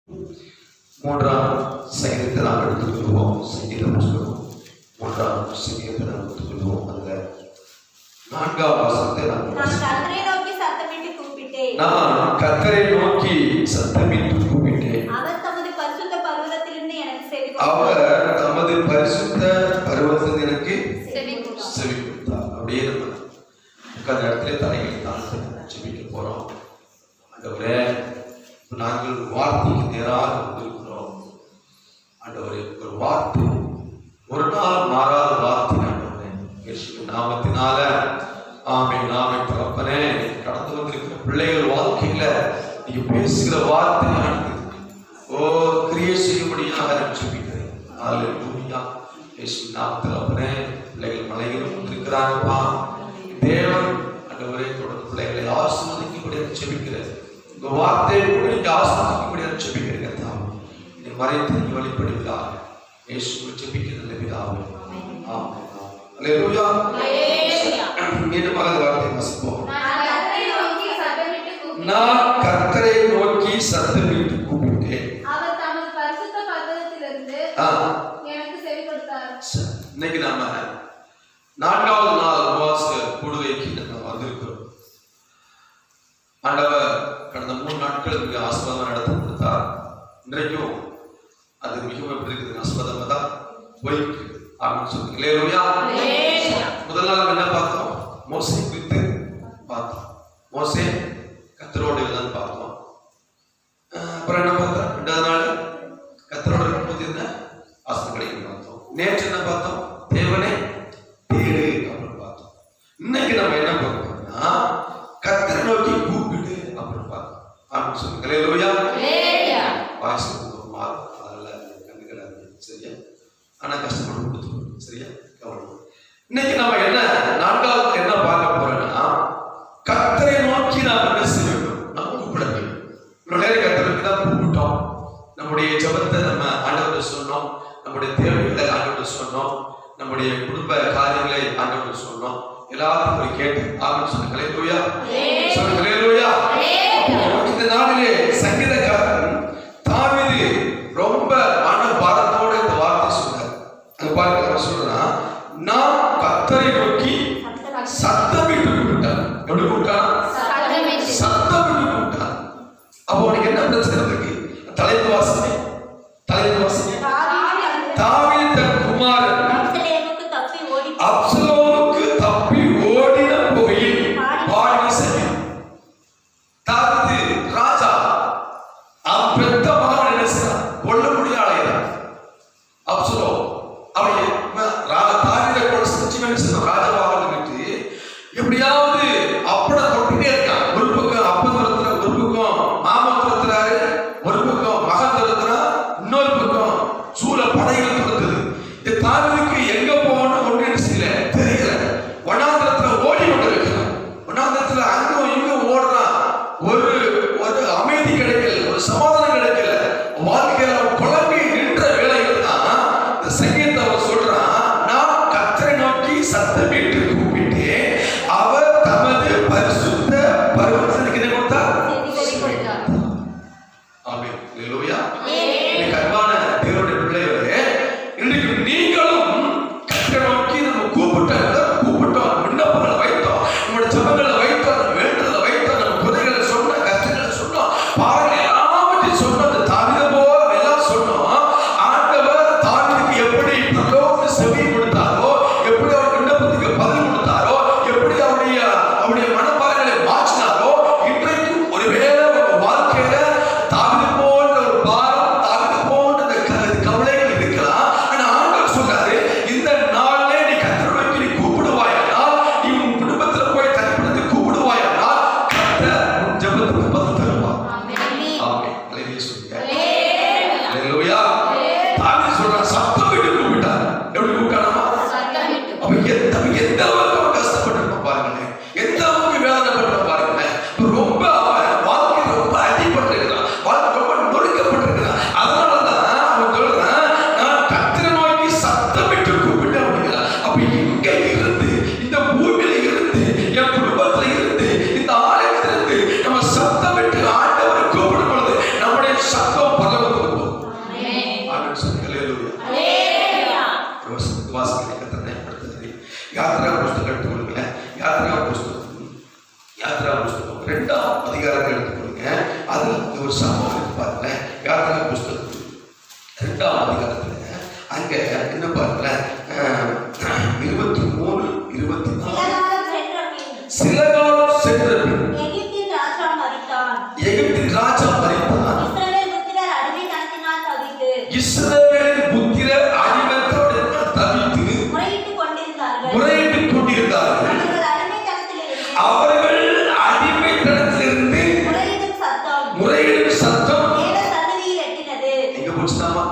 மூன்றாம் சங்கீதத்தை நாம் எடுத்துக்கொள்வோம். சங்கீத புஸ்தகம் மூன்றாம் சங்கீதத்தை நாம் எடுத்துக்கொள்வோம். அதுல 4ஆம் வசனத்தை நான் கர்த்தரை நோக்கி சத்தமிட்டு கூப்பிட்டேன். நான் கர்த்தரை நோக்கி சத்தமிட்டு கூப்பிட்டேன். அவர் தமது பரிசுத்த பர்வதத்திலிருந்து எனக்கு செவி கொடுத்தார். அப்படியே நம்ம உட்கார்ந்த இடத்துல தலைகளை தாழ்த்தி ஜெபிக்க போறோம். ஆண்டவரே, நாங்கள் வார்த்தைக்கு நேராக வந்திருக்கிறோம். ஆண்டவரே, ஒரு வார்த்தை ஒரு நாள் மாறாத வார்த்தை ஆண்டவரே, இயேசுவின் நாமத்தினால ஆமென். ஆமென். தகப்பனே, கடந்து வந்திருக்கிற பிள்ளைகள் வாழ்க்கையில நீங்க பேசுகிற வார்த்தையானது கிரியை செய்யும்படியாக ஜெபிக்கிறேன். ஹல்லேலூயா. இயேசுவின் நாமத்தில் தகப்பனே, பிள்ளைகள் மலையிலும் வந்திருக்கிறாங்கப்பா. தேவன் ஆண்டவரே தொடர்ந்து பிள்ளைகளை ஆசீர்வதிக்கும்படியாக ஜெபிக்கிறேன். உங்க வார்த்தையை கூட நீங்க ஆசீர்வதிக்கும்படியாக ஜெபிக்கிறீங்க. நீ மறைத்து நீ வழிபடுகிறார். இயேசுவை ஜெபிக்கிறது பிதாவே. ஆமென். ஹல்லேலூயா. மீண்டும் மறந்து வார்த்தை வாசிப்போம். நான் கர்த்தரை நோக்கி சத்தமிட்டு கூப்பிட்டேன். அவர் தமது பரிசுத்த பர்வதத்திலிருந்து எனக்கு செவி கொடுத்தார். இன்னைக்கு நாம 4வது நாள் உபவாச கூடுகைக்கு நம்ம வந்திருக்கிறோம். ஆண்டவர் கடந்த 3 நாட்கள் மிக ஆசீர்வாதமா நடத்தி கொடுத்தார். இன்றைக்கும் அது மிகவும் எப்படி இருக்குது, ஆசீர்வாதமா தான் போயிட்டு இருக்கு. ஆமென் சொல்லுங்க. ஹல்லேலூயா. முதல் நாள் என்ன பார்த்தோம்? மோசே குறித்து பார்த்தோம். மோசே கர்த்தரோடு இருந்தான்னு பார்த்தோம். அப்புறம் என்ன பார்த்தோம்? 2வது நாள் கர்த்தரோடு இருக்கும்போது என்ன ஆசீர்வாதம் கிடைக்கும் பார்த்தோம். நேற்று என்ன பார்த்தோம்? தேவனே தேடு அப்படின்னு பார்த்தோம். இன்னைக்கு நம்ம என்ன பார்க்கணும்னா கர்த்தரை நோக்கி கூப்பிடு அப்படின்னு பார்த்தோம். ஆமென் சொல்லுங்க. ஹல்லேலூயா. வாய்ஸ் மாறும், அதெல்லாம் கண்டுக்கிறாங்க. சரியா? ஆனா கஷ்டப்பட்டு கொடுத்துருவோம். சரியா? கவனம். இன்னைக்கு நம்ம என்ன 4வது என்ன பார்க்க போறோம்னா கர்த்தரை நோக்கி நாம் என்ன செய்ய வேண்டும்? நம்ம கூப்பிட வேண்டும். இவ்வளவு நேரம் கர்த்தருக்கு தான் கூப்பிட்டோம். நம்முடைய ஜெபத்தை நம்ம ஆண்டவர்கிட்ட சொன்னோம். நம்முடைய தேவைகளை ஆண்டவர்கிட்ட சொன்னோம். நம்முடைய குடும்ப காரியங்களை ஆண்டவர்கிட்ட சொன்னோம். எல்லாத்தையும் போய் கேட்டு ஆமென் சொல்லுங்க. ஹல்லேலூயா. சொல்லுங்க. ஹல்லேலூயா. இந்த நாளிலே சங்கீதக்காரன் தாவீது ரொம்ப மன பாரத்தோட இந்த வார்த்தை சொன்னார். அங்க பாருங்க, அவர் சொல்றான், நான் கர்த்தரை நோக்கி சத்தமிட்டு கூப்பிட்டார். எப்படி கூப்பிட்டான்? சத்தமிட்டு கூப்பிட்டார். அப்போ உனக்கு என்ன பிரச்சனை இருக்கு? தலைப்பு வாசனை தாவீது தன் குமாரன் அப்சலோமுக்கு தப்பி ஓடின போயில் பாடி சென்றான். தாவீது ராஜா அவன் பெத்த மகன் என்ன செய்யறான்? கொல்ல முடியாளையிறான். அப்சலோம் அவன் தாவீதை கொலை செஞ்சு ராஜாவாக விட்டு எப்படியாவது அப்பட தொட்டுட்டே இருக்கான். ஒரு பக்கம் அப்பம் துரத்துற, ஒரு பக்கம் மாமன் துரத்துறாரு, ஒரு பக்கம் மகன் துரத்துறான், யாத்ரா புஸ்தகம் 2ஆம் அதிகாரத்தை எடுத்துக்கொள்ளுங்க. அதுல ஒரு சம்பவம் இருக்கு பாருங்க. யாத்ரா புஸ்தகம் 2ஆம் அதிகாரத்துல அங்க என்ன பாருங்க 23 24 சில காலம் சென்ற பின் எகிப்தின் ராஜா மரித்தான். இஸ்ரவேலின் புத்திரர் அடிமைத்தனத்தால் தவித்து முறையிட்டுக் கொண்டிருந்தார்கள். அவர்கள் அடிமைத்தனத்திலிருந்து முறையிடும் சத்தம் எங்க போச்சுதாமா?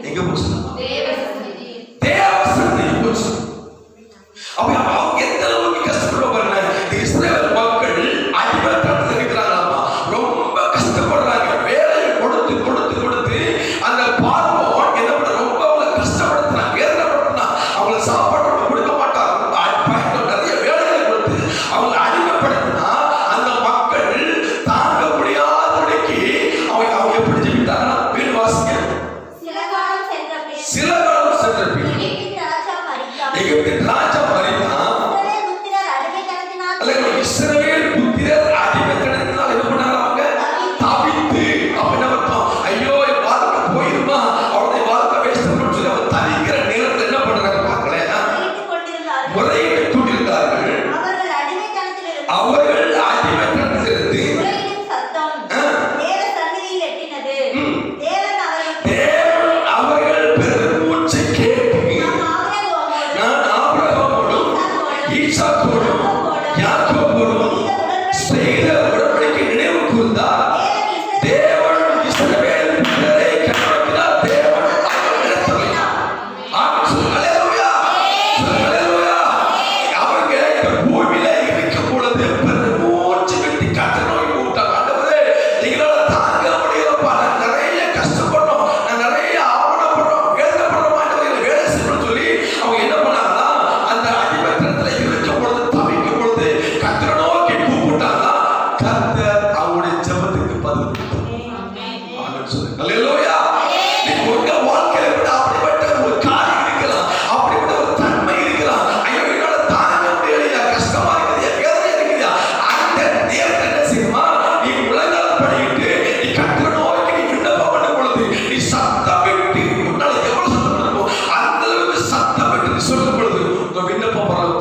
எங்க போச்சுதாமா? தேவ சந்நிதிக்கு போச்சு. அப்ப அவங்க எந்த அளவுக்கு கஷ்டப்படுவாங்க. இஸ்ரவேல் மக்கள் அடிமைத்தனத்தில் இருக்கிறாங்களாமா, ரொம்ப கஷ்டப்படுறாங்க. வேலையை கொடுத்து கொடுத்து கொடுத்து அந்த பார்வோன் என்ன பண்ண ரொம்ப அவங்க கஷ்டப்படுத்தினா, வேதனைப்படுத்தினா. அவங்களை சாப்பாடு கொடுக்க மாட்டாங்க. நிறைய வேலைகளை கொடுத்து அவங்க அடிமைப்படுத்தினா அந்த மக்கள் தாங்க முடியாதபடிக்கு அவங்க எப்படி ஜெபித்தாங்கன்னா, வீடு வாசிக்க சில காலம் சென்ற பின் எகிப்தின் ராஜா மரித்தான். இஸ்ரவேல் புத்திரர் அடிமைத்தனத்தினால் என்ன பண்ணாங்க? அவங்க தவித்து. அப்ப என்ன அர்த்தம்? ஐயோ என் வாழ்க்கை போயிருமா, அவருடைய வாழ்க்கை வேஸ்ட் பண்ணு சொல்லி அவங்க தவிக்கிற நேரத்தில் என்ன பண்றாங்க பார்க்கல, முறையிட்டு கொண்டிருந்தார்கள். அவர்கள் அடிமைத்தனத்திலிருந்து தேவன் அவர்கள் பெருமூச்சை கேட்டு நான் ஆபிரகாமோடும் ஈசாக்கோடும் யாக்கோபோடும் செய்த உடன்படிக்கை நினைவு கூர்ந்தார். தேவன் இஸ்ரவேல் புத்திரரை கண்ணோக்கினார். தேவன் அவர்களிடத்தில் ஹல்லேலூயா ஹல்லேலூயா. அவங்க இந்த பூமியில இருக்கும் பொழுது பெருமூச்சு விட்டு கர்த்தரை நோக்கி கூப்பிட்டாங்க. ஆண்டவரே, எங்களால தாங்க முடியலப்பா, நான் நிறைய கஷ்டப்பட்டோம், நான் நிறைய அவமானப்படுறோம், வேதனைப்படுறோம், ஆண்டவரே வேலை செய்யணும்னு சொல்லி அவங்க என்ன பண்ணாங்கன்னா, அந்த அடிமைத்தனத்துல இருக்கும் பொழுது தவிக்கும் பொழுது கர்த்தரை நோக்கி கூப்பிட்டாங்க. கர்த்தர் அவங்களுடைய ஜெபத்துக்கு பதில் கொடுத்தார். ஆமென் சொல்லுங்க. ஹல்லேலூயா. நீங்க உங்க வாழ்க்கையில கூட அப்படிப்பட்ட ஒரு காரியம் இருக்கலாம், அப்படிப்பட்ட ஒரு தன்மை இருக்கலாம். ஐயோ என்னால தாங்க முடியலையா, கஷ்டமா இருக்குது, வேதனை இருக்குதா, அந்த நேரத்தில் என்ன செய்யுமா, நீ முழங்கால் படிக்கிட்டு நீ கர்த்தரை நோக்கி நீ விண்ணப்பம் பண்ணும் பொழுது நீ சத்தம் விட்டு, உன்னால எவ்வளவு சத்தம் பண்ணுமோ அந்த அளவுக்கு சத்தம் விட்டு நீ சொல்லும் பொழுது உங்க விண்ணப்பம் பரவ.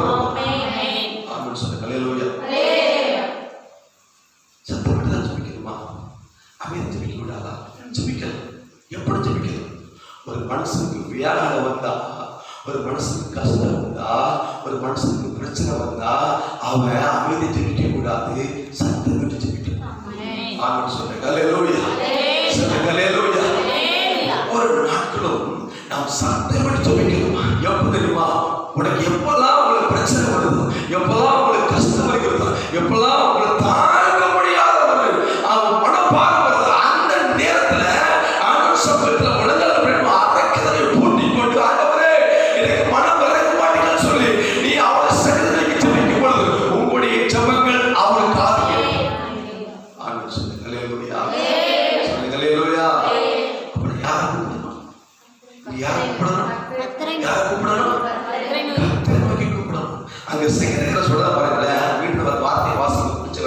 ஆமென் சொல்லுங்க. ஹல்லேலூயா. சத்தம் விட்டு தான் ஜெபிக்கணுமா? அமைதி ஜெபிக்க கூடாதா? ஜெபிக்கலாம். எப்படி ஜெபிக்கலாம்? ஒரு மனுஷனுக்கு வியாதி வந்தா, ஒரு மனுஷனுக்கு கஷ்டம் வந்தா, ஒரு மனுஷனுக்கு பிரச்சனை வந்தா அவன் அமைதி ஜெபிக்க கூடாது, சத்தம் விட்டு ஜெபிக்கணும். ஆமென் சொல்லுங்க. ஹல்லேலூயா சொல்லுங்க. ஹல்லேலூயா. ஒரு நாட்களும் நாம் சத்தம் விட்டு ஜெபிக்கணுமா? எப்ப தெரியுமா? உனக்கு எப்பெல்லாம் உங்களுக்கு பிரச்சனை வருது, எப்பெல்லாம் உங்களுக்கு கஷ்டம் வருகிறது, எப்பெல்லாம் உங்களுக்கு தாங்க முடியாத ஒரு மனப்பாரம் வருது, அந்த நேரத்துல ஆண்டவர் சமூகத்துல முழங்கால் படிமா அரைக்கதனை பூட்டி கொண்டு, ஆண்டவரே எனக்கு மனம் வரைய மாட்டேங்கன்னு சொல்லி நீ அவரை சகோதரிக்கு ஜெபிக்கும் பொழுது உங்களுடைய ஜெபங்கள் அவர் காது கேட்கும். ஆமென் சொல்லுங்க. ஹல்லேலூயா சொல்லுங்க. ஹல்லேலூயா. அப்படி யாரை கூப்பிடணும்? யாரை கூப்பிடணும்? யாரை கூப்பிடணும்? கர்த்தரை நோக்கி கூப்பிடணும். அங்க சங்கீதத்துல சொல்றத பாருங்களேன். வீட்டுல வர வார்த்தையை வாசிக்க பிடிச்ச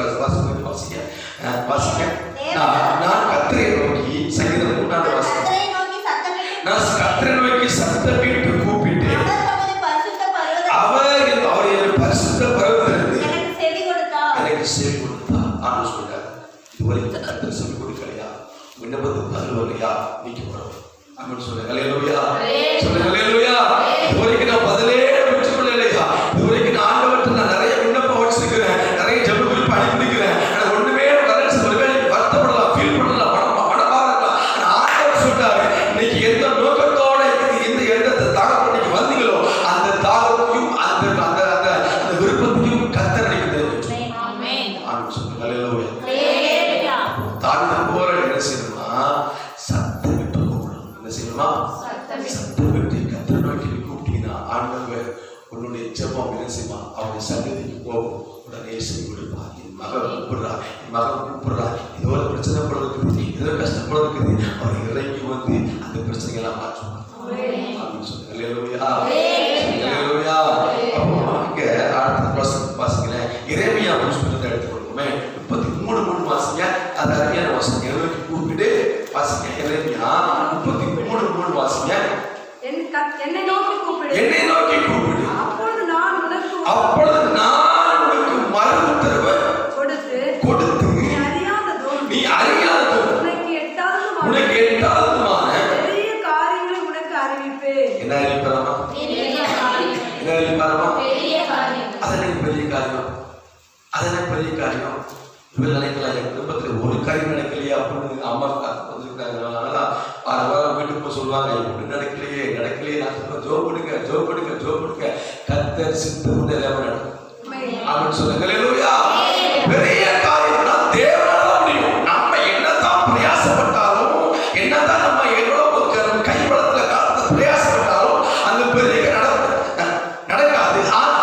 வாசிக்க நான் கர்த்தரை நோக்கி சங்கீதம் 3ஆம் வாசிக்க நான் கர்த்தரை நோக்கி சத்தமிட்டு கூப்பிட்டேன். அவர் அவருடைய பரிசுத்த பர்வதத்திலிருந்து எனக்கு செவி கொடுத்தார். ஆண்டவர் சொல்றார், இதுவரைக்கும் கர்த்தர் செவி கொடுக்கலையா, விண்ணப்பத்துக்கு பதில் வரலையா, நீக்கி போறோம். ஆமென் சொல்லுங்க. ஹல்லேலூயா சொல்லுங்க. ஹல்லேலூயா. இதுவரைக்கும் நான் பதிலே பெற்றுக்கொள்ளலையா, இதுவரைக்கும் நான் ஆண்டவர்கிட்ட நான் நிறைய விண்ணப்பம் வச்சிருக்கிறேன், நிறைய ஜெப குறிப்பு அனுப்பியிருக்கிறேன், எனக்கு ஒண்ணுமே வரல, ஒருவேளை வருத்தப்படலாம், ஃபீல் பண்ணலாம், மனபாரம் இருக்கலாம். ஆண்டவர் சொல்றாரு, இன்னைக்கு எந்த நோக்கத்தோட எந்த தாகத்தோட நீங்க வந்தீங்களோ அந்த தாகத்தையும் அந்த அந்த அந்த விருப்பத்தையும் கர்த்தர் அளிக்க தெரியும். ஆமென் சொல்லுங்க. ஹல்லேலூயா. தாவித போற என்ன செய்யணுமா? சத்தம் விட்டு கூப்பிடணும். என்ன செய்யணுமா? சத்தம் விட்டு கர்த்தரை நோக்கி கூப்பிட்டீங்கன்னா ஆண்டவர் உன்னுடைய ஜெபம் என்ன செய்யுமா? அவருடைய சன்னதிக்கு போகும். உடனே செவி கொடுப்பார். என் மகன் கூப்பிடுறா, என் மகன் கூப்பிடுறா, ஏதோ ஒரு பிரச்சனை போல இருக்குது, ஏதோ கஷ்டம் போல இருக்குது, அவர் இறங்கி வந்து அந்த பிரச்சனைகள்லாம் மாற்றுவார். அப்படின்னு சொல்லுங்க. ஹல்லேலூயா ஹல்லேலூயா. அப்போ அங்க அடுத்த வாசிக்கிறேன். எரேமியா புஸ்தகம் கூப்பிடு. வாசிங்க எரேமியா 33:3 வாசிங்க. என்னை நோக்கி கூப்பிடு. என்னை நோக்கி கூப்பிடு. அப்பொழுது நான் உனக்கு மறு உத்தரவு கொடுத்து நீ அறியாததும் உனக்கு எட்டாததுமான பெரிய காரியங்களை உனக்கு அறிவிப்பேன். என்ன அறிவிப்பாராமா? அதனை பெரிய காரியம். இவர் நினைக்கலாம் என் குடும்பத்தில் ஒரு காரியம் நடக்கலையே அப்படின்னு அம்மா வந்துருக்காங்க. வீட்டுக்கு போய் சொல்லுவாங்க இப்படி நடக்கலையே நான் ஜோ கொடுங்க கர்த்தர் சித்தம் நடக்கும் அப்படின்னு சொல்லுங்க. பெரிய காரியம் தான் தேவனால முடியும். நம்ம என்னதான் பிரயாசப்பட்டாலும் என்னதான் நம்ம எவ்வளவு கைவளத்துல காலத்துல பிரயாசப்பட்டாலும் அந்த பெரிய நடக்காது. ஆனா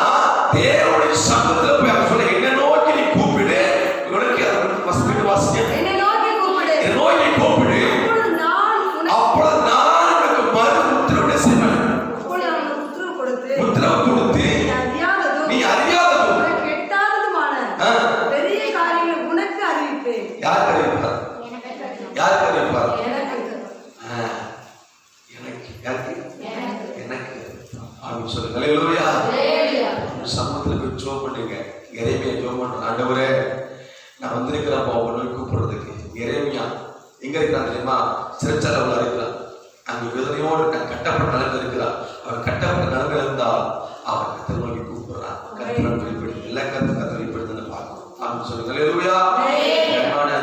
தேவனுடைய சமூகத்துல போய் அவங்க சொல்ல என்ன நோக்கி நீ கூப்பிடு. உனக்கு வாசிக்க என்னை நோக்கி கூப்பிடு. அப்பொழுது நான் உனக்கு மறு உத்தரவு செய்வேன். உத்தரவு கொடுத்து நீ அறியாததும் பெரிய காரியங்களை உனக்கு அறிவிப்பேன். யாருக்கு அறிவிப்பார்? எனக்கு அப்படின்னு சொல்லுங்க. அல்லேலூயா. சமூகத்துல போய் ஜெபம் பண்ணுங்க. எரேமியா ஜெபம் பண்றான். ஆண்டவரே நான் வந்திருக்கிறப்ப உங்களை கூப்பிடுறதுக்கு. எரேமியா எங்க இருக்கிறான் தெரியுமா? சிறைச்சாலையில் இருக்கிறான். அங்க வேதனையோடு கட்டப்பட்ட நிலைமை இருக்கிறான். அவன் கட்டப்பட்ட நிலைமை இருந்தால் அவன் கர்த்தரை நோக்கி கூப்பிடுறான். கர்த்தரை வெளிப்படுத்தி எல்லா கர்த்தரை வெளிப்படுத்தி பார்க்கணும் அப்படின்னு சொல்லுங்க. அல்லேலூயா.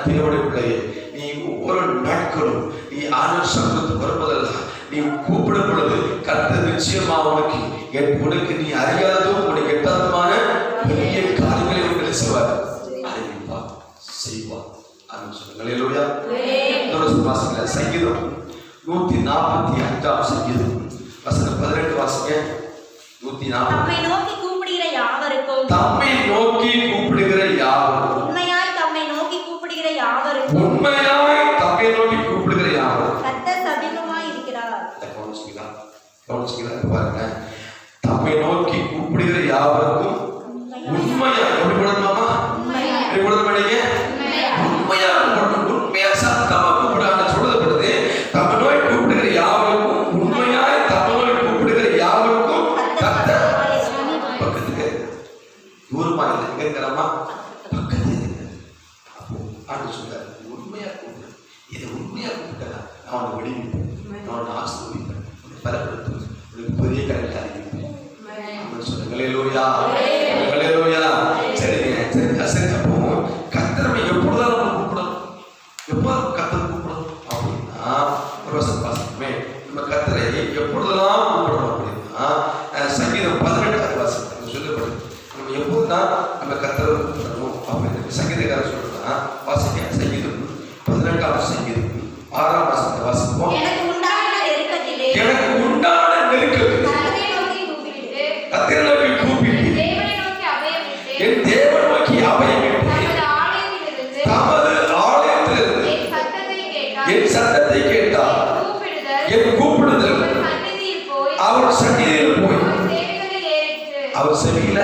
தேவனுடைய பிள்ளையே, நீ ஒவ்வொரு நாட்களும் நீ ஆண்டவர் சமூகத்துக்கு வருவதெல்லாம் நீ கூப்பிடும் பொழுது கர்த்தர் நிச்சயமா உனக்கு நீ அறியாததும் உனக்கு எட்டாததுமான பெரிய காரியங்களை உங்களை செய்வார். அறிவிப்பார், செய்வார் அப்படின்னு சொல்லுங்க. அல்லேலூயா. சங்கீதம் 145 சங்கீதம் வசனம் 18 வாசிங்க. 140. தம்மை நோக்கி கூப்பிடுகிற யாவருக்கும் உண்மையாய் தம்மை நோக்கி கூப்பிடுகிற யாவருக்கும் கர்த்தர் சமீபமாய் இருக்கிறார். கவனிச்சுக்கிறார் பாருங்க. தம்மை நோக்கி கூப்பிடுகிற யாவருக்கும் உண்மையா எப்படி போடணுமாமா? எப்படி போடணும்? உண்மையா சத்தமா கூப்பிடாம சொல்லப்படுது. தம்மை நோக்கி கூப்பிடுகிற யாவருக்கும் உண்மையாய் தம்மை நோக்கி கூப்பிடுகிற யாவருக்கும் கர்த்தர் பக்கத்துக்கு தூரமா இல்லை. எங்க இருக்கிறாமா? பக்கத்துல இருக்கு. ஆண்டு சொல்றாரு உண்மையா கூப்பிடு. இதை உண்மையா கூப்பிட்டா அவனை விடுவிப்பேன், அவனை ஆசீர்வதிப்பேன், பலப்படுத்துவேன், பெரிய கரையில் அறிவிப்பேன் அப்படின்னு சொல்லுங்க. அல்லேலூயா. சரி. அப்போ கர்த்தரை எப்பொழுதுதான் நம்ம கூப்பிடணும்? எப்போ கர்த்தரை கூப்பிடணும் அப்படின்னா வாசிக்கமே நம்ம கர்த்தரை எப்பொழுதெல்லாம் கூப்பிடணும் அப்படின்னா சங்கீதம் 18 வாசிக்க சொல்லப்படுது. நம்ம எப்போதுதான் நம்ம கர்த்தரை கூப்பிடணும் அப்படின்னு சங்கீதக்காரர் சொல்றா. வாசிக்க சங்கீதம் 18 சங்கீதம் 6 வசனத்தை வாசிப்போம். எனக்கு உண்டான நெருக்கத்திலே கர்த்தரை நோக்கி கூப்பிட்டு என் தேவனை நோக்கி அபயமிட்டு தமது ஆலயத்திலிருந்து என் சத்தத்தை கேட்டார். என் கூப்பிடுதல் அவர் சந்நிதியில் போய் அவர் செவியில.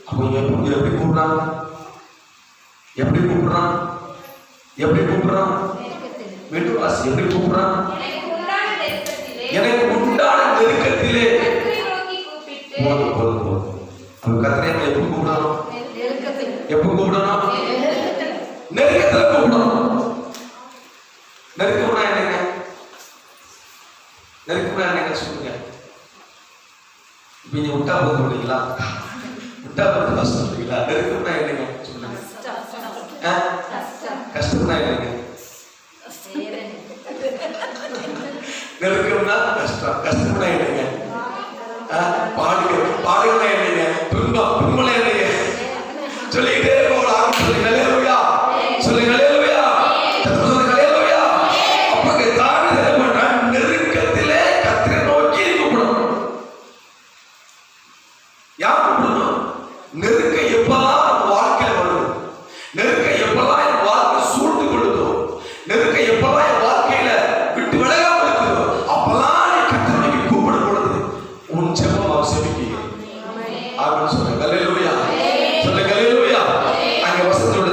அப்போ எப்படி கூப்பிடுறான்? வீட்டுவாசி எப்படி கூப்பிடுறான்? எனக்கு உண்டான நெருக்கத்திலே. போதும். அவன் கர்த்தரை எப்ப கூப்பிடணும்? நெருக்கத்துல கூப்பிடணும். நெருக்கம்னா என்னங்க சொல்லுங்க. இப்ப நீ விட்டா போது சொல்றீங்களா? விட்டா போது கஷ்டம் சொல்றீங்களா? நெருக்கம்னா என்னங்க சொல்லுங்க. கஷ்டம்னா என்னங்க? நெருக்கம்னா கஷ்டம்னா என்னங்க? பாடுகள் என்னங்க? துன்பம் என்னங்க? சொல்லிக்கிட்டே போகலாம். சொல்லுங்க. அல்லேலூயா. சொல்லுங்க. அல்லேலூயா. அல்லேலூயா. அப்ப தாவீது என்ன பண்றான்? நெருக்கத்திலே கர்த்தரை நோக்கி கூப்பிடணும். யார் கூப்பிடணும்? நெருக்கம் எப்பெல்லாம் நம்ம வாழ்க்கையில வரும், நெருக்கம் எப்பெல்லாம் என் வாழ்க்கை சூழ்ந்து கொள்ளுதோ, நெருக்கம் எப்பெல்லாம் என் வாழ்க்கையில விட்டு விலகாம இருக்குதோ, அப்பெல்லாம் நீ கர்த்தரை நோக்கி கூப்பிடும் பொழுது உன் ஜெபம் அவர் செவிக்கிறீங்க அப்படின்னு சொல்லுங்க. அல்லேலூயா. சொல்லுங்க. அல்லேலூயா. அங்க வசனத்தோட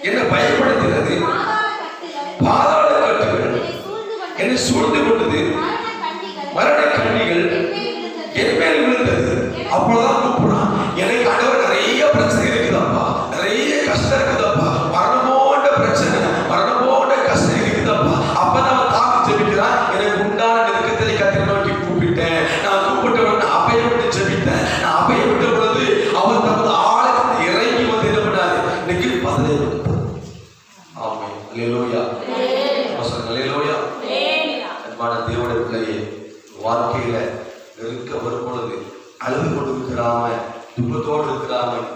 என்னை பயப்படுத்தினது. பாதாள கட்டுகள் என்னை சூழ்ந்து கொண்டது. மரண கண்ணிகள் என் மேல் விழுந்தது. அப்பொழுதுதான் கூப்பிடுறான், எனக்கு ஆண்டவர் நிறைய பிரச்சனை இருக்குதப்பா, நிறைய கஷ்டம் இருக்குதப்பா, மரணமோட பிரச்சனை, மரணமோட கஷ்டம் இருக்குதப்பா. அப்பதான் தாக்கி ஜெபிக்கிறான். எனக்கு உண்டான நெருக்கத்தை கர்த்தரை நோக்கி கூப்பிட்டேன். நான் கூப்பிட்டவன் அபயம் விட்டு ஜெபித்தேன். நான் அபயம் விட்ட பொழுது அவர் தமது ஆழத்தில் இறங்கி வந்து என்ன பண்ணாரு, இன்னைக்கு பதிலே கொடுத்தார். ஆமென். அல்லேலூயா. அல்லேலூயா. அன்பான தேவனுடைய பிள்ளையே, வாழ்க்கையில நெருக்க வரும் பொழுது அழுது கொண்டு இருக்கிறாம, துன்பத்தோடு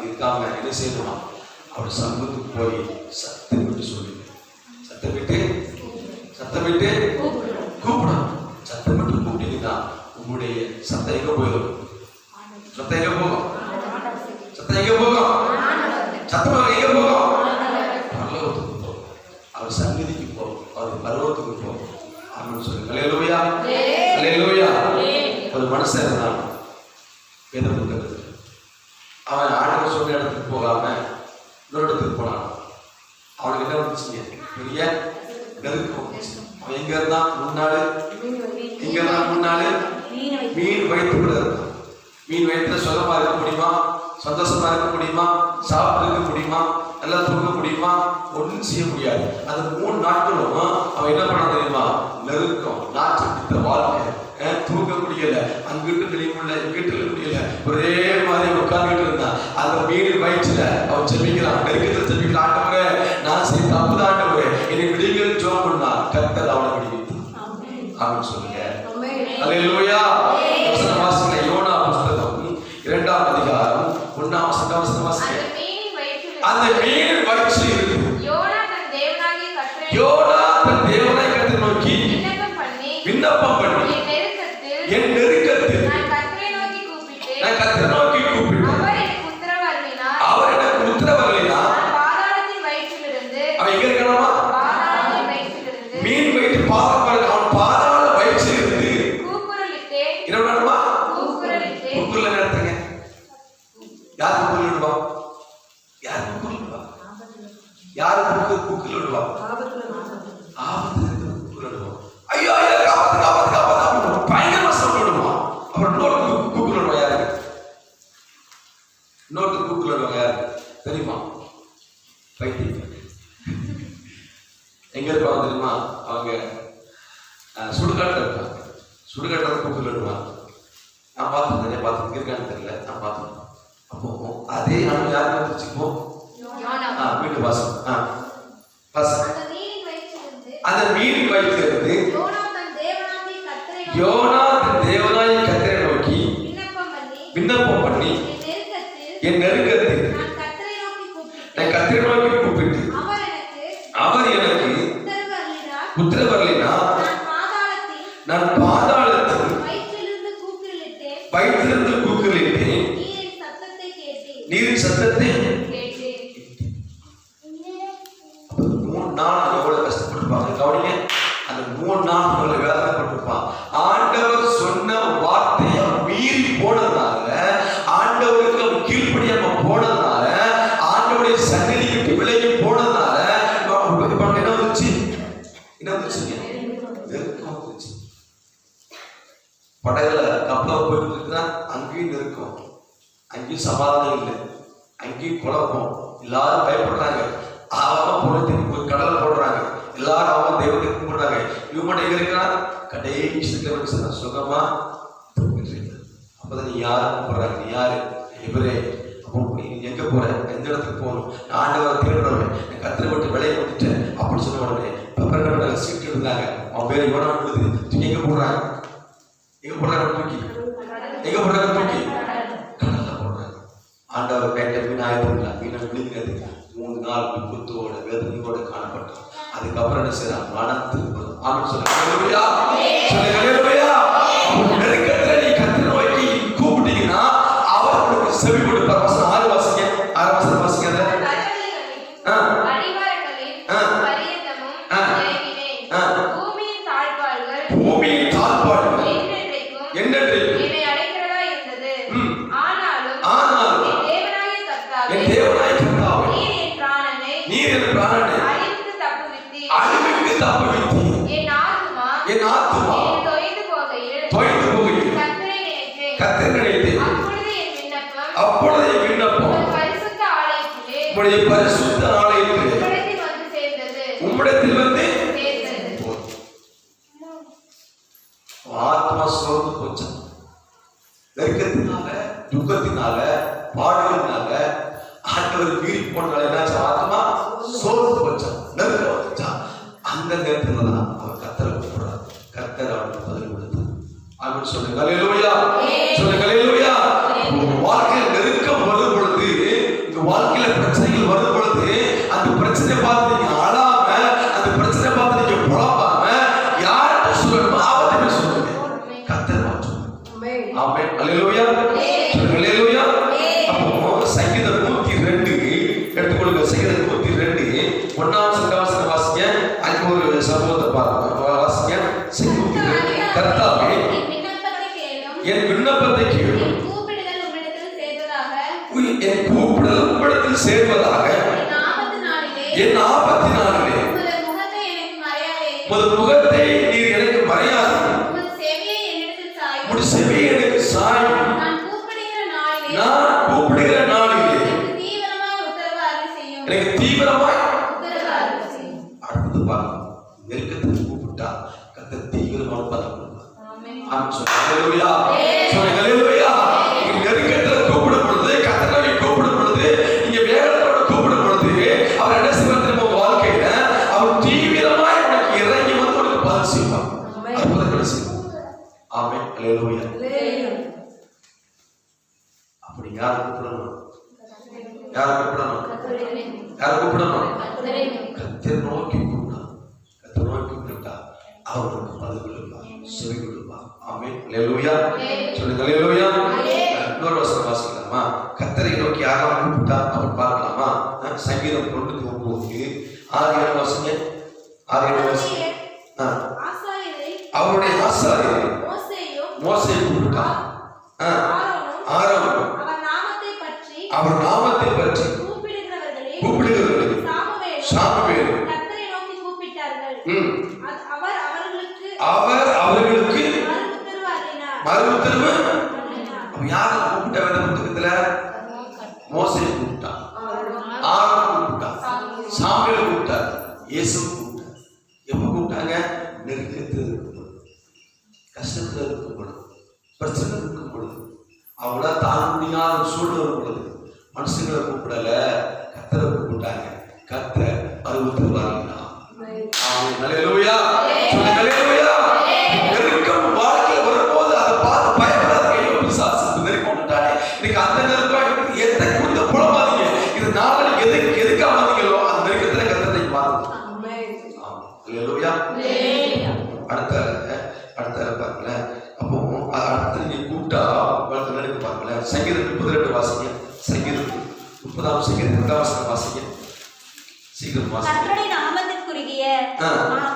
இருக்காம என்ன செய்யணுமா, அவர் சமூகத்துக்கு போய் சத்தம் விட்டு சொல்லுங்க. சத்தம் விட்டு கூப்பிடணும். சத்தம் விட்டு கூப்பிட்டீங்கன்னா உங்களுடைய சத்தம் எங்க போயிடும்? சத்தம் எங்க போகும்? சத்தம் எங்க போகும்? சத்தம் எங்க போகும்? பரலோகத்துக்கு போகும். அவர் சந்நிதிக்கு போகும். அவர் பரலோகத்துக்கு போகும். ஆமென் சொல்லுங்க. அல்லேலூயா. அல்லேலூயா. ஒரு மனுஷன் இருந்தான் வேத புத்தகத்தில். அவன் ஆண்டவர் சொன்ன இடத்துக்கு போகாம இன்னொரு இடத்துக்கு போனான். அவனுக்கு என்ன வந்துச்சுங்க, பெரிய நெருக்கம் வந்துச்சு. அவன் எங்க இருந்தான்? முன்னாள் மீன் வயிற்றுக்குள்ள இருந்தான். மீன் வயிற்றுல சுகமா இருக்க முடியுமா? சந்தோஷமா இருக்க முடியுமா? சாப்பிட்டு இருக்க முடியுமா? நல்லா தூங்க முடியுமா? ஒன்றும் செய்ய முடியாது. அந்த 3 நாட்களும் அவன் என்ன பண்ண தெரியுமா? நெருக்கம், நாச்சு பிடித்த வாழ்க்கை, தூங்க முடியல, அங்கிட்டு வெளிய முடியல, இங்கிட்டு முடியல, ஒரே மாதிரி உட்கார்ந்துட்டு இருந்தான். அந்த மீன் வயிற்றுல அவன் ஜெபிக்கிறான், நெருக்கத்தில் ஜெபிக்கிறான். ஆண்டவரே, நான் செய்த தப்புதான் ஆண்டவரே, என்னை விடுங்கள் ஜெபம் பண்ணா. கர்த்தர் அவனை விடுவித்தார். ஆமென் சொல்லுங்க. அல்லேலூயா. வசனம் வாசிங்க. யோனா புத்தகம் 2ஆம் அதிகாரம் 1ஆம் வசனம் வாசிங்க. அந்த மீன் வயிற்றில் இருக்கு. யோனா தன் தேவனாகிய கர்த்தரை நோக்கி விண்ணப்பம் பண்ணி என் நெருக்கத்தில் நான் கர்த்தரை நோக்கி கூப்பிட்டேன். அவர் எனக்கு உத்தரவருளினார். அவன் எங்க இருக்கணுமா? மீன் வயிற்று பாதாள, அவன் பாதாள வயிற்றில் இருந்து என்னமா கூக்குரல் நடத்துங்க. யார் கூக்குரலிடுவா? யாரு கூக்குரலிடுவா? ஆபத்து கூக்குரலிடுவா. ஐயோ காப்பாத்து பயங்கரமா சொல்லிடுவான். அப்புறம் இன்னொரு கூக்குரலிடுவா. யாரு இன்னொரு கூக்குரலிடுவா? யாரு தெரியுமா? பைத்தியம். எங்க இருப்பாங்க தெரியுமா? அவங்க சுடுகாட்டில் இருப்பாங்க. சுடுகாட்டில் கூக்குரலிடுவாங்க. நான் பார்த்துருக்கேன் இருக்கான்னு தெரியல, நான் பார்த்துருக்கேன். அப்போ அதே நம்ம யாருமே வச்சுக்குவோம். வீட்டு வாசம் அந்த மீன் வயிற்றிலிருந்து யோனா தன் தேவனாகிய கர்த்தரை நோக்கி விண்ணப்பம் பண்ணி என் நெருக்கத்தில் நான் கர்த்தரை நோக்கி கூப்பிட்டு அவர் எனக்கு உத்தரவருளினார். நான் பாதாளத்தில் வயிற்றிலிருந்து கூக்குரலிட்டேன். நீரின் சத்தத்தை 3 நாள் எவ்வளவு கஷ்டப்பட்டிருப்பாங்க கவனிங்க. அந்த 3 நாள் எவ்வளவு வேதனைப்பட்டிருப்பான். ஆண்டவர் சொன்ன வார்த்தையை மீறி போனதுனால, ஆண்டவருக்கு அவன் கீழ்ப்படியாம போனதுனால, ஆண்டவருடைய சந்நிதிக்கு விலகி போனதுனால என்ன வந்துச்சுங்க? நெருக்கம் வந்துச்சு. படகுல கப்பல போயிட்டு இருக்கிறா, அங்கேயும் நெருக்கம், அங்கேயும் சமாதானம் இல்லை, அங்கேயும் குழப்பம், எல்லாரும் பயப்படுறாங்க. அவன் பொழுதுக்கு போய் கடலை போடுறாங்க, எல்லாரும் அவன் தெய்வத்தை கும்பிடுறாங்க. இவன் எங்க இருக்கிறான்? கடைசி சுகமா அப்பதான் நீ யாரு கூப்பிடுறாங்க? நீ யாரு? இவரே. அப்போ நீ எங்க போற? எந்த இடத்துக்கு போகணும்? ஆண்டவரை தேடுறவன், கத்திர விட்டு விளைய விட்டுட்டேன் அப்படின்னு சொன்ன உடனே பெப்பர் சீட்டு இருந்தாங்க. அவன் பேர் இவனா விடுது. தூக்கி எங்க போடுறாங்க? எங்க போடுறாங்க? தூக்கி எங்க போடுறாங்க? தூக்கி கடல்ல போடுறாங்க. ஆண்டவர் கேட்ட மீனாயிரம் மீனை விழுங்கிறது 3 நாள் துக்கத்தோட வேதனையோட காணப்பட்டோம். அதுக்கப்புறம் என்ன செய்யறான்? மனம் திருப்பது. ஆமென் சொல்லுங்க. அல்லேலூயா. சொல்லுங்க அல்லேலூயா. நெருக்கத்தை நீ கர்த்தரை நோக்கி கூப்பிட்டீங்கன்னா அவர் உங்களுக்கு செவி கொடுப்பார். வசனம் 6 வாசிங்க. 6 வசனம் வாசிங்க. பூமியின் தாழ்பாள்கள் என்னென்றைக்கும் என்னை அடைக்கிறதா இருந்தது. ஆனாலும் என் தேவனாகிய கர்த்தாவே பரிசுத்த ஆலயத்தில் உம்மிடத்தில் வந்து சேர்ந்தது. உம்மிடத்தில் வந்து சேர்ந்தது. ஆத்மா சோர்ந்து போச்சு. நெருக்கத்தினால, துக்கத்தினால, பாடுகளினால, ஆண்டவர் மீறி போனால என்னாச்சு? ஆத்மா சோர்ந்து போச்சான், நெருக்கம் வந்துச்சான். அந்த நேரத்துல தான் அவர் கர்த்தரை கூப்பிடுறார். கர்த்தர் அவனுக்கு பதில் கொடுத்தார். ஆமென் சொல்லுங்க. அல்லேலூயா. சொல்லுங்க அல்லேலூயா. உங்க வாழ்க்கையில் நெருக்கம் வரும் பொழுது, உங்க வாழ்க்கையில பிரச்சனைகள் வரும் பொழுது, அந்த பிரச்சனை பார்த்து நீங்க அழாம, அந்த பிரச்சனை பார்த்து நீங்க புலம்பாம, யார்கிட்ட சொல்லணுமோ அவர்கிட்ட சொல்லுங்க. கர்த்தர் மாற்றும். ஆமென். அல்லேலூயா. சொல்லுங்க அல்லேலூயா. அப்போ சங்கீதம் 102 எடுத்துக்கொள்ளுங்க. சங்கீதம் 102 1ஆம் சங்கவாசன வாசிங்க. அங்க ஒரு சம்பவத்தை பாருங்க. வாசிங்க. கர்த்தாவே என் விண்ணப்பத்தை கேளும். என் கூப்பிடுதல் உம்மிடத்தில் சேர்வதாக. என் கூப்பிடுதல் உம்மிடத்தில் சேர்வதாக. என் ஆபத்தினாலே உமது முகத்தை எனக்கு மறையாதேயும். உமது முகத்தை நீர் எனக்கு மறையாதேயும். உமது செவியை என்னிடத்தில் சாயும். உமது செவியை எனக்கு சாயும். நான் கூப்பிடுகிற நாளிலே எனக்கு தீவிரமாய் உத்தரவு அருள் செய்யும். எனக்கு தீவிரமாய் உத்தரவு அருள் செய்யும். அடுத்து பாருங்க. நெருக்கத்துக்கு கூப்பிட்டா கர்த்தர் தீவிரமான பதில் கொடுப்பார். ஆமென் சொல்லுங்க. அல்லேலூயா. சொல்லுங்க அல்லேலூயா. நீங்க நெருக்கத்துல கூப்பிடும் பொழுது, கர்த்தரை கூப்பிடும் பொழுது, நீங்க வேகத்தோட கூப்பிடும் பொழுது, அவர் என்ன செய்வார் தெரியுமா? உங்க வாழ்க்கையில அவர் தீவிரமாய் உனக்கு இறங்கி வந்து உனக்கு பதில் செய்வார். அற்புதங்களை செய்வார். ஆமென். அல்லேலூயா. அப்படி யார் கூப்பிடணும்? யார் கூப்பிடணும்? யார் கூப்பிடணும்? கர்த்தரை நோக்கி கூப்பிடணும். கர்த்தரை நோக்கி கூப்பிட்டா அவருக்கு பதில் கொடுப்பார், செவி கொடுப்பார். ஆமென். அல்லேலூயா. சொல்லுங்க அல்லேலூயா. இன்னொரு வசனம் வாசிக்கலாமா? கர்த்தரை நோக்கி யாராவது கூப்பிட்டா அவர் பார்க்கலாமா? சங்கீதம் 99 6 வாசிங்க. 6 வாசிங்க. அவருடைய ஆசாரியர் மோசே கூப்பிட்டா ஆரோன் அவர் நாமத்தை பற்றி கூப்பிடுகிறவர்களே சாமுவேல் அவர் அவர்களுக்கு மறு உத்தரவு. யாரை கூப்பிட்ட வேண்டிய புத்தகத்துல? மோசே கூப்பிட்டான், ஆரோன் கூப்பிட்டான், சாமுவேல் கூப்பிட்டார், இயேசு கூப்பிட்டார். எப்ப கூப்பிட்டாங்க? நெருக்கத்தில் இருக்கும் பொழுது, கஷ்டத்தில் இருக்கும் பொழுது, பிரச்சனை இருக்கும் பொழுது, அவங்கள தாழ முடியாத சூழ்நிலை வரும் பொழுது மனுஷங்களை கூப்பிடல, கர்த்தரை கூப்பிட்டாங்க. கர்த்தர் அறுபத்தி வாங்கினா. அல்லேலூயா. சொல்லுங்க அல்லேலூயா. நெருக்கம் வாழ்க்கையில் வரும்போது அதை பார்த்து பயப்படாதீங்க. பிசாசு நெருக்கம் வந்துட்டானே, இன்னைக்கு அந்த நேரத்தில் எதை குறித்து புலம்பாதீங்க. இது நாளைக்கு எதுக்காக வந்தீங்களோ அந்த நெருக்கத்தில் கர்த்தரை பாருங்க. அல்லேலூயா. அடுத்த பாருங்களேன். அப்போ அடுத்து நீங்க கூப்பிட்டா நினைக்க பாருங்களேன். சங்கீதம் 32 வாசிங்க. சங்கீதம் 30ஆம் சங்கீதம் 2ஆம் வாசிங்க. சீக்கிரம் வாசிங்க. கர்த்தருடைய நாமத்திற்குரிய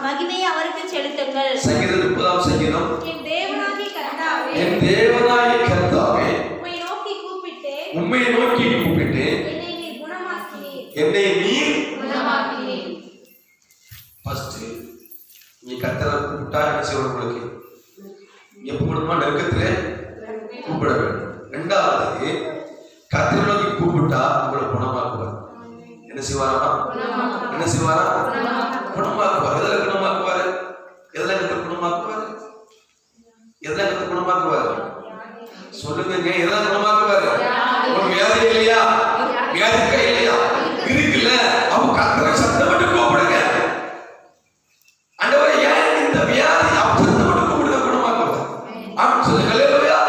மகிமையை அவருக்கு செலுத்துங்கள். சங்கீதம் 30ஆம் சங்கீதம். என் தேவனாகிய கர்த்தாவே, என் தேவனாகிய கர்த்தாவே, உம்மை நோக்கி கூப்பிட்டேன், என்னை நீர் குணமாக்கினீர். ஃபர்ஸ்ட் நீ கர்த்தரை கூப்பிட்டா என்ன செய்யணும்? உங்களுக்கு எப்ப கூப்பிடணுமா? நெருக்கத்திலே கூப்பிட வேண்டும். ரெண்டாவது, கர்த்தரை நோக்கி கூப்பிட்டா உங்களை குணமாக்குவார். என்ன செய்வாரா? என்ன செய்வாரா? குணமாக்குவார். எதில் குணமாக்குவாரு? எதில் குணமாக்குவாரு? எதில் குணமாக்குவாரு? சொல்லுங்க. எதில் குணமாக்குவாரு? ஒரு வியாதி இல்லையா? வியாதி இருக்கா இல்லையா? இருக்குல்ல. அவங்க கர்த்தரை சத்தம் விட்டு கூப்பிடுங்க. ஆண்டவரே, ஏன் இந்த வியாதி? அப்படி சத்தம் விட்டு கூப்பிடுங்க, குணமாக்குவார். ஆமென் சொல்லுங்க. அல்லேலூயா.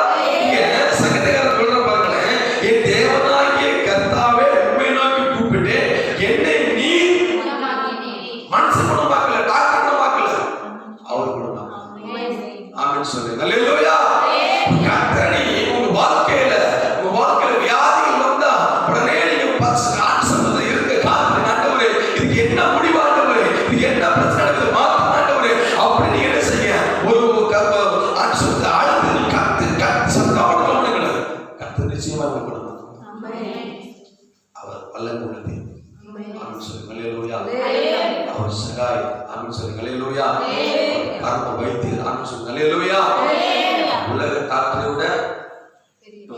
இங்க சங்கீதக்காரர் சொல்ற பாருங்களேன். என் தேவனாகிய கர்த்தாவே, உம்மை நோக்கி கூப்பிட்டு என்னை நீர் மனுஷன் குணமாக்கல, டாக்டர் குணமாக்கல, அவர் குணமாக்கல. ஆமென் சொல்லுங்க. அல்லேலூயா. கர்த்தரை உங்க வாழ்க்கையில வியாதிகள் வந்தா உடனே நீங்க ஆன்சர் இருக்க காத்து. ஆண்டவரே, இதுக்கு என்ன முடிவு? ஆண்டவரே, இது என்ன பிரச்சனை நடக்குது? மாத்த ஆண்டவரே. அப்படி நீங்க என்ன செய்ய? ஒரு ஆன்சர் ஆழ்ந்து கத்து சத்தம் பண்ணுங்க. கர்த்தர் நிச்சயமா குணமாக்கும். அவர் வல்லமை உள்ளது. ஆமென் சொல்லுங்க. அல்லேலூயா. அவர் சகாய். ஆமென் சொல்லுங்க. அல்லேலூயா. பரம வைத்தியர். ஆமென் சொல்லுங்க. அல்லேலூயா. உலக டாக்டரை விட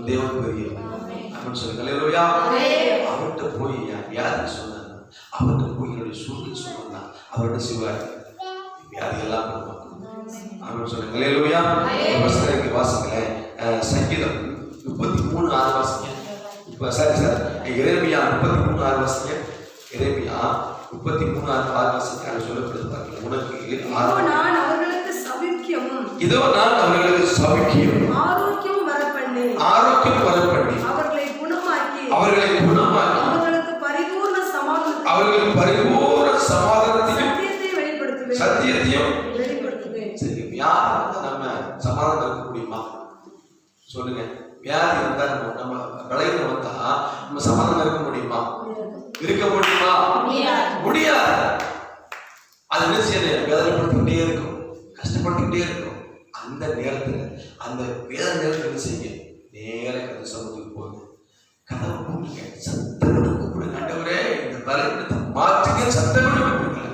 தேவன் பெரிய. ஆமென் சொல்லுங்க. அல்லேலூயா. அவர்கிட்ட போய் வியாதி சொன்னாங்க. அவருக்கு போய் என்னுடைய சூழ்நிலை சொன்னா அவர் என்ன செய்வார்? வியாதியெல்லாம் கொடுப்பார். ஆமென் சொல்லுங்க. அல்லேலூயா. வசனத்தை வாசிங்களேன். சங்கீதம் 33:6 வாசிங்க. இப்ப சார் எரேமியா 33:6 வாசிங்க. எரேமியா 33:6 வாசிங்க. அது சொல்லப்படுது பாருங்க. உனக்கு நான் அவர்களுக்கு சபிக்கும், இதோ நான் அவர்களுக்கு சபிக்கும், ஆரோக்கியம் வரப்பண்ணி, அவர்களை குணமாக்கி, அவர்களுக்கு பரிபூர்ண சமாதானத்தையும் சத்தியத்தையும் வெளிப்படுத்துவேன். சரி, வியாதி இருந்தா நம்ம சமாதானம் இருக்க முடியுமா? சொல்லுங்க. வியாதி இருந்தா நம்ம விளையில வந்தா நம்ம சமாதானம் இருக்க முடியுமா? முடியாது. அது என்ன செய்யணும்? வேதனைப்படுத்திக்கிட்டே இருக்கும், கஷ்டப்படுத்திக்கிட்டே இருக்கும். அந்த நேரத்துல அந்த வேதனை நேரத்தில் என்ன செய்யுங்க? நேர கதை சமூகத்துக்கு போகுது. கதவை கூப்பிடுங்க, சத்தப்பட்டு கூப்பிடுங்க. ஆண்டவரே இந்த பலவீனத்தை மாற்றுங்க, சத்தப்பட்டு கூப்பிடுங்க.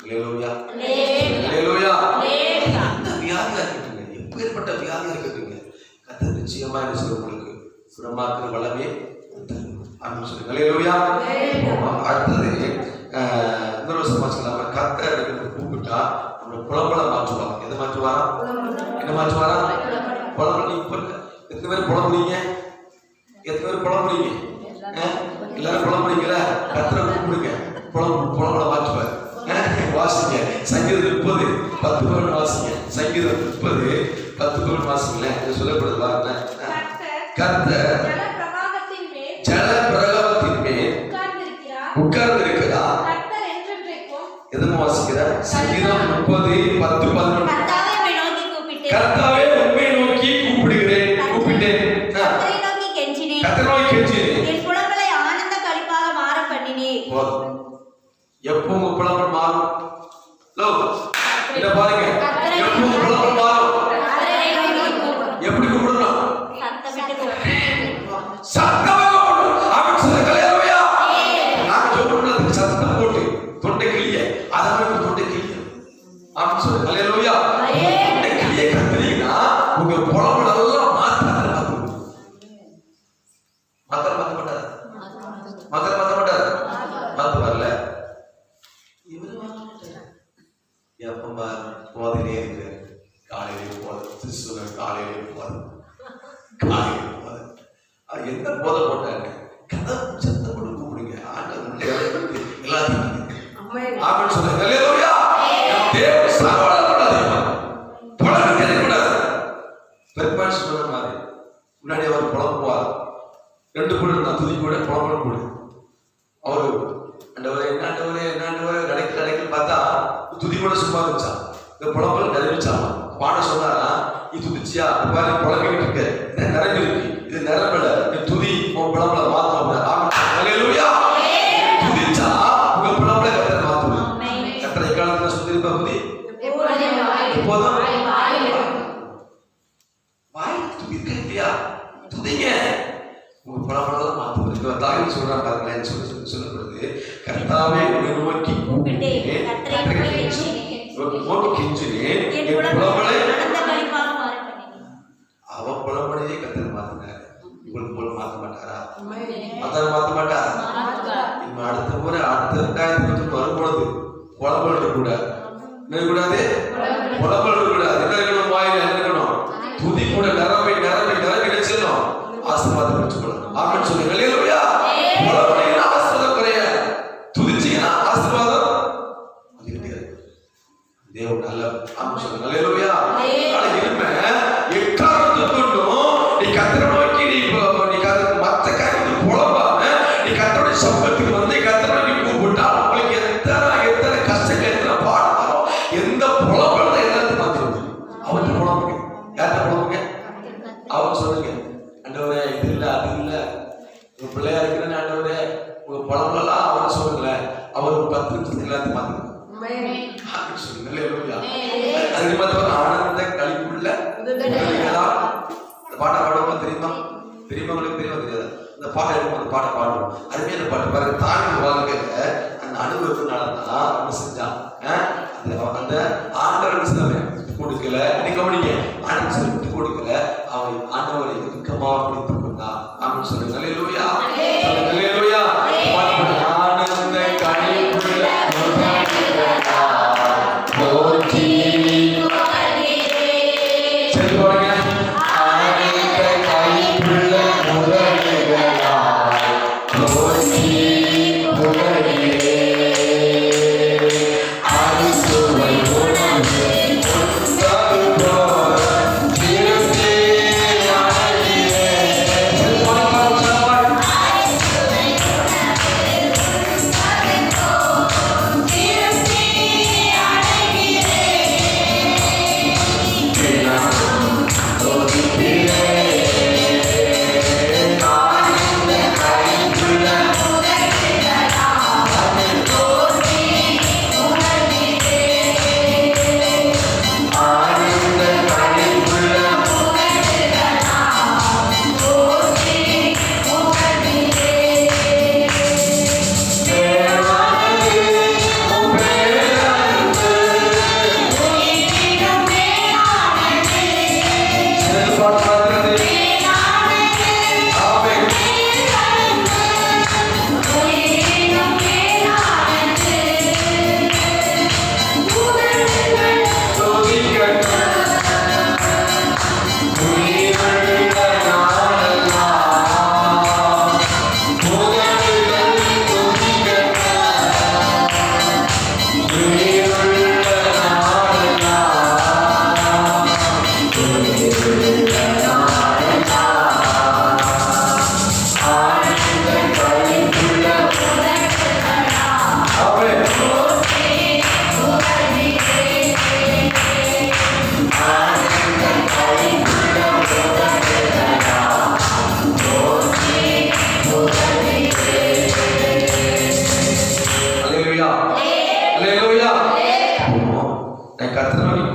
அல்லேலூயா. அல்லேலூயா. அந்த வியாதியா இருக்கட்டுங்க, எப்பேற்பட்ட வியாதியா இருக்கட்டுங்க, கர்த்தர் நிச்சயமா என்ன செய்ய உங்களுக்கு சுகமாக்குற வல்லமே அப்படின்னு சொல்லுங்க. அல்லேலூயா. அடுத்தது இன்னொரு சமாச்சாரம், கர்த்தர் கூப்பிட்டா நம்ம புலம்பல மாற்றுவாங்க. எதை மாற்றுவாரா? என்ன மாற்றுவாரா? புலம்பல. இப்ப எத்தனை பேர் புலம்புறீங்க? எல்லாரும் புலம்புறீங்களா? கர்த்தரை கூப்பிடுங்க, புலம்பல மாற்றுவார். வாசிங்க சங்கீதம் 30:10 வாசிங்க. சங்கீதம் 30:10 வாசிங்களேன். இது சொல்லப்படுது பாருங்க. கர்த்தர் ஜல பிரகாரத்தின் மேல் உட்கார்ந்து இருக்கிறார். எதுவும் வாசிக்கிறார்? சங்கீதம் 30:10-11. கர்த்தாவே உம்மை நோக்கி கூப்பிட்டேன், கர்த்தரை நோக்கி கெஞ்சினேன். என் புலம்பலை ஆனந்த களிப்பாக மாற பண்ணினேன். எப்போ உங்க புலம்பல் மாறும்? இத பாருங்க, எப்போ உங்க புலம்பல் மாறும்? எப்படி கூப்பிடணும்? சத்தமா கூப்பிடணும். அவன் சொல்ல கலையவையா நான் சொல்றது சத்தம் போட்டு தொண்டை கிளிய அதற்கு தொண்டை கிளிய அவன் சொல்ல கலையவையா தொண்டை கிளிய கத்துறீங்கன்னா உங்க புலம்பல் எல்லாம் மாத்த வரல. எப்ப போதிலே இருக்கு. காலையிலே போதும், சிசுகள் காலையிலே போதும், அது என்ன போதை போட்டாங்க? கதை சத்தம் போட்டு கூப்பிடுங்க. ஆண்டவர் எல்லாத்தையும் ஆமென் சொல்லுங்க. அல்லேலூயா. தேவன் சாவடாதே புலம்பு தெரியக்கூடாது. பெருமாள் சொன்ன மாதிரி முன்னாடி அவர் புலம்புவார். 2 கூட நான் துதி கூட புலம்பல் கூட அவரு என்ன நடக்கல பார்த்தா துதி கூட சும்மா இருந்துச்சா, இந்த புலம்பல் நிறைவிச்சான். பாட சொன்னாரா, இது துதிச்சியா பாரு புலம்பிக்கிட்டு இருக்க, இது நிறைஞ்சிருக்கு, இது நிரம்பல, இது துதி உன் புலம்பல மாத்தம். அல்லேலூயா. துதிச்சா உங்க புலம்பல கத்தரை மாத்தும். கத்தரை காலத்துல சுத்திருப்பா புதி இப்போதான் வாய் துதிக்க இல்லையா? துதிங்க, உங்க புலம்பலாம் மாத்துவது. தாய் சொல்றான் பாருங்களேன். சொல்லப்படுது, கர்த்தாவே உன்னை நோக்கி கூப்பிட்டேன், அவன் புலம்பலையே கத்தரை மாத்தினார். உங்களுக்கு போல மாத்த மாட்டாரா? மாத்த மாட்டாரா? இப்ப அடுத்த முறை அடுத்த 2020 வரும்பொழுது புலம்பல் இருக்கக்கூடாது. என்ன கூடாது? புலம்பல் இருக்கக்கூடாது. என்ன இருக்கணும்? வாயில என்ன இருக்கணும்? துதி கூட நிரம்பி நினைச்சிடணும். ஆசீர்வாதம் பெற்றுக்கொள்ளணும். ஆமென் சொல்லுங்க. அல்லேலூயா. புலம்பலினா ஆசீர்வாதம் கிடையாது, துதிச்சீங்கன்னா ஆசீர்வாதம் வந்துகிட்டே இருக்கு. தேவன் நல்ல. ஆமென் சொல்லுங்க. அல்லேலூயா. இனிமே எக்காரணத்தை கொண்டும் நீ கர்த்தரை நோக்கி நீ மற்ற காரியத்துக்கு புலம்பாம நீ கர்த்தருடைய சமூகத்துக்கு வந்து கர்த்தரை நீ கூப்பிட்டா உங்களுக்கு எத்தனை கஷ்டங்கள், எத்தனை பாடுனாலும் எந்த புலம்பல் எல்லாத்தையும் மாத்திருங்க. அவர்கிட்ட புலம்புங்க. யார்கிட்ட புலம்புங்க? அவர் சொல்லுங்க, ஆண்டவரே இது இல்ல அது இல்ல, உங்க பிள்ளையா இருக்கிறேன்னு ஆண்டவரே உங்க புலம்பலாம் அவரை சொல்லுங்களேன். அவர் 10 நிமிஷத்துக்கு எல்லாத்தையும் மாத்திருங்க. சொல்லுங்க. அல்லேலூயா. அது மாத்திரம் ஆனந்த களிப்புள்ள பாட்டை பாடுவோம். தெரியுமா உங்களுக்கு? தெரியாது. இந்த பாட்டை எடுக்கும் அந்த பாட்டை பாடுவோம். அருமையான பாட்டு பாருங்க. தாய் வாழ்க்கையில அந்த அனுபவத்தினாலதான் என்ன செஞ்சான்? அந்த ஆண்டவர் விட்டு கொடுக்கல. நீ கவனிங்க, ஆண்டவர் விட்டு கொடுக்கல. அவன் ஆண்டவரை இறுக்கமாக பிடித்துக் கொண்டான். ஆமென் சொல்லுங்க. அல்லேலூயா. அல்லேலூயா.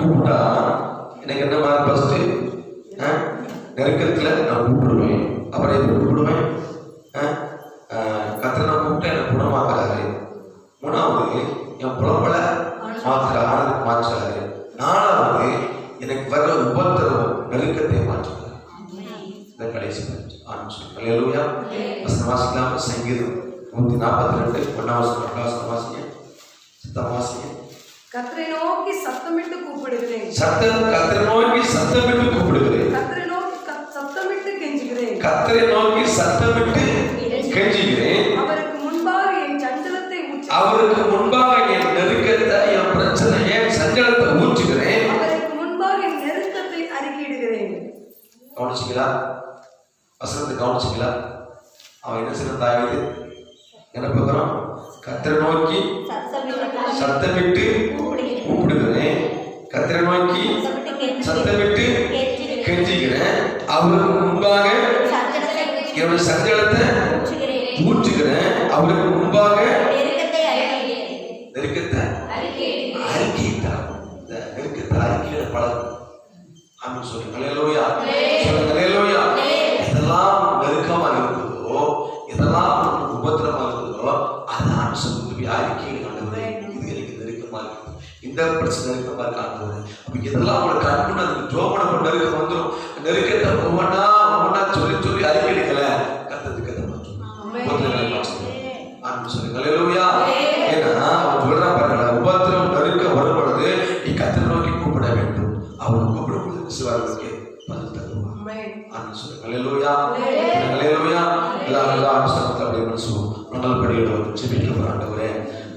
கூப்பிட்டா எனக்கு என்ன மாதிரி ஃபர்ஸ்ட் நெருக்கத்துல நான் கூப்பிடுவேன். அப்புறம் எப்படி கூப்பிடுவேன்? கத்திர நான் கூப்பிட்டா எனக்கு குணமாக்குறாரு. மூணாவது என் புலம்பல மாற்றுறாரு. நாலாவது எனக்கு வர்ற உபத்திரவம் நெருக்கத்தை மாற்றுறாரு. இந்த கடைசி அல்லேலூயா. வசனம் வாசிக்கலாம். சங்கீதம் 142 1 வாசிங்க. சத்தம் வாசிங்க. கர்த்தரை நோக்கி சத்தமிட்டு கூப்பிடுகிறேன். கர்த்தரை நோக்கி சத்தமிட்டு கூப்பிடுகிறேன். கர்த்தரை நோக்கி சத்தமிட்டு கெஞ்சுகிறேன். கர்த்தரை நோக்கி சத்தமிட்டு கெஞ்சுகிறேன். அவருக்கு முன்பாக என் சஞ்சலத்தை அவருக்கு முன்பாக என் நெருக்கத்தை, என் பிரச்சனை, என் சஞ்சலத்தை ஊற்றுகிறேன். அவருக்கு முன்பாக என் நெருக்கத்தை அறிக்கையிடுகிறேன். கவனிச்சிங்களா? வசனத்தை கவனிச்சிங்களா? அவன் என்ன செய்ய தாவிது என்ன பார்க்கிறோம்? கர்த்தரை நோக்கி சத்தமிட்டு கூப்பிடுகிறேன். கர்த்தரை நோக்கி சத்தமிட்டு கெஞ்சுகிறேன். அவருக்கு முன்பாக என்னுடைய சஞ்சலத்தை ஊற்றுகிறேன். அவருக்கு முன்பாக நெருக்கத்தை அறிக்கையிட்டார். இந்த நெருக்கத்தை அறிக்கையிட பழகும். ஆமென் சொல்லுங்க. அல்லேலூயா. சொல்லுங்க அல்லேலூயா. இதெல்லாம் நெருக்கமா இருக்குதோ, இதெல்லாம் உபத்திரமா இருக்குதோ, அதான் சொல்லி அறிக்கையில் ஆண்டவரே இது எனக்கு நெருக்கமா இருக்குது, இந்த பிரச்சனை நெருக்கமா இருக்காண்டவரே. அப்ப இதெல்லாம் உங்களுக்கு கண்முன்னு அதுக்கு ஜோமனை பண்ண நெருக்கம் வந்துடும். நெருக்கத்தை ஒவ்வொன்னா சொல்லி சொல்லி அறிக்கையிடல கத்தத்துக்கு கதை மாற்றும். ஆமென் சொல்லுங்க. அல்லேலூயா. ஏன்னா அவன் சொல்றான் பாருங்க, உபத்திரம் நெருக்க வரும்பொழுது நீ கர்த்தரை நோக்கி கூப்பிட வேண்டும். அவனை கூப்பிடும்போது விசுவாசத்துக்கு பதில் தருவான். ஆமென் சொல்லுங்க. அல்லேலூயா. அல்லேலூயா. எல்லா அவசரத்துல அப்படி மனசுவோம். நாங்கள் படிக்கிறோம். ஜெபிக்கிறோம். ஆண்டவரே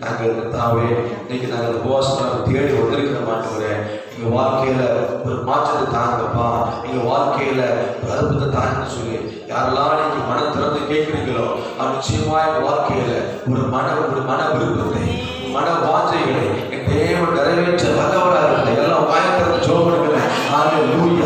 நாங்கள் தாவே இன்னைக்கு நாங்கள் உபவாசம் தேடி வந்திருக்கிற ஆண்டவரே, எங்க வாழ்க்கையில ஒரு மாற்றத்தை தாங்கப்பா, எங்க வாழ்க்கையில ஒரு அற்புதத்தை தாங்கன்னு சொல்லி யாரெல்லாம் நீங்க மனம் திறந்து கேட்கிறீங்களோ அவர் நிச்சயமா எங்க வாழ்க்கையில ஒரு மன விருப்பத்தை, மன வாஞ்சைகளை என் தேவன் நிறைவேற்ற வல்லவராக எல்லாம் வாயத்திறந்து ஜெபம் பண்ணுகிறேன். ஹல்லேலூயா.